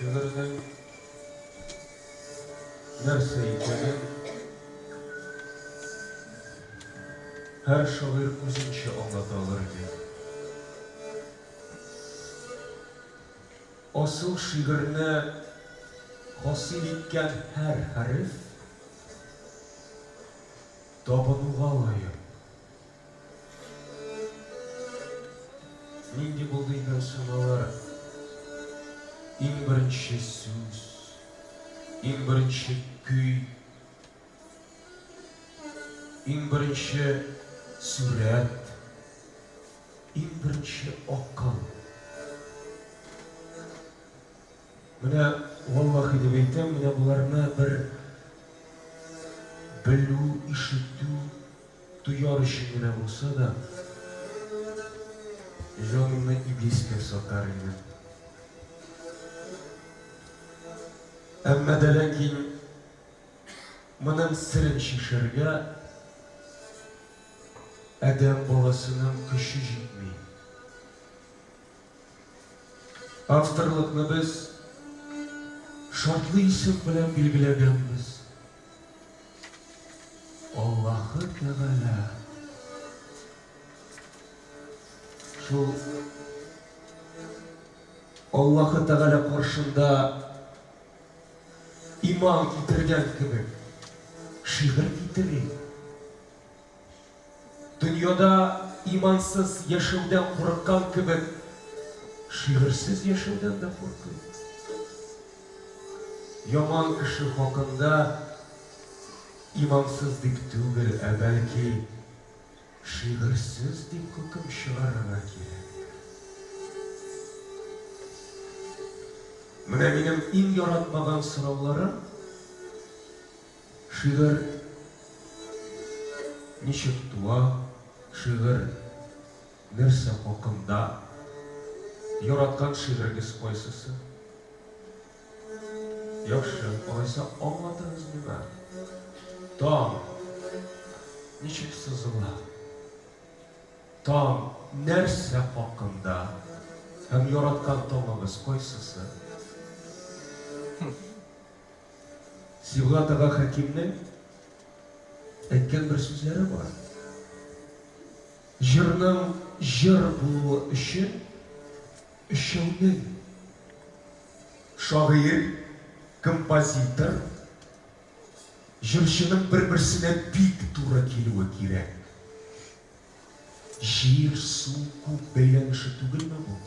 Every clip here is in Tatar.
Шигырьнең нәрсә икәнен һәр шагыйрь үзенчә аңлата алыр иде. Асыл шигырьне хасил иткән һәр хәреф табынуга лаек. Нинди булды икән соң алар? Иң беренче сүз, иң беренче көй, иң беренче сүрәт, иң беренче акыл. Менә валлаһи дип әйтәм, менә буларны бер белү, ишетү, туяр өчен генә булса да, җанымны иблискә сатар идем. Әмма дә ләкин моның серен шишергә адәм баласының көче җитми. Авторлыкны без шартлы исем белән билгеләгәнбез. Аллаһы Тәгалә. Шул Аллаһы Тәгалә каршында иман китергән кебек шигырь китери. Дөньяда имансыз яшәүдән курыккан кебек шигырьсез яшәүдән дә куркый. Яман кеше хакында имансыз дип түгел, ә бәлки шигырьсез дип хөкем чыгарырга кирәк. Менә минем иң яратмаган сорауларым шигырь ничек туа, шигырь нәрсә хакында, яраткан шигырьгез кайсысы? Яхшы, алайса аңлатыгыз миңа. Таң ничек сызыла? Таң нәрсә хакында? Һәм яраткан таңыгыз кайсысы? Сибгат ага Хәкимнең әйткән бер сүзләре бар. Җырның җыр булуы өчен өчәүнең шагыйрь, композитор, җырчының бер-берсенә бик туры килүе кирәк. Җир, су, күк бәйләнеше түгелме бу?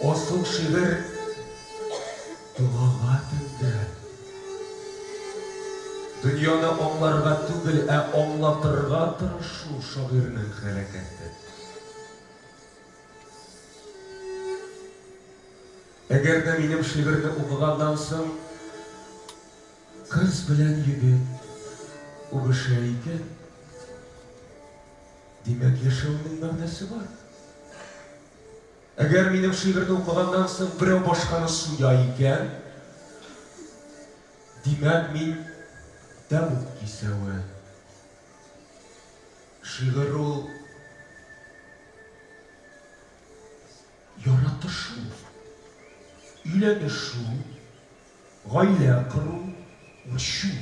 Асыл шигырь дуага тәңдә. Дөньяны аңларга түгел, ә аңлатырга тырышу шагыйрьнең хәрәкәте. Әгәр дә минем шигырьне укыгандан соң кыз белән егет үбешә икән, димәк яшәүнең мәгънәсе бар. Әгәр минем шигырьне укыгандан соң берәү башканы суя икән, димәк мин тәмук кисәве. Шигырь ул яратышу, өйләнешү, гаилә кору, үрчү.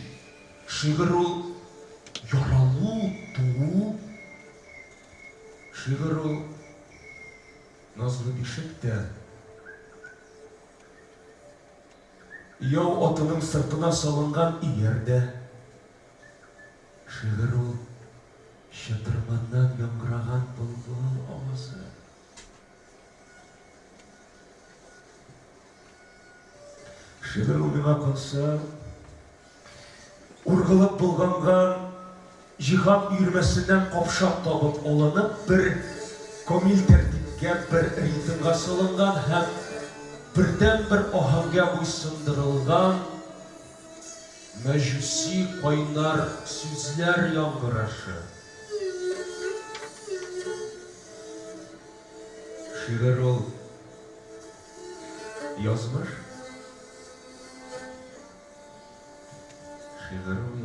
Шигырь ул яралу, туу. Шигырь ул назлы бишектә. Яу атының сыртына салынган иярдә. Шигырь ул чытырманнан яңгыраган былбыл авазы. Шигырь ул миңа калса ургылып булганган җиһан өйрмәсеннән капшак табып алынып, бер камил тәртипкә, бер ритмга салынган һәм бердән-бер аһәнгә буйсындырылган мәҗүси кайнар сүзләр яңгырашы. Шигырь ул язмыш. Шигырь ул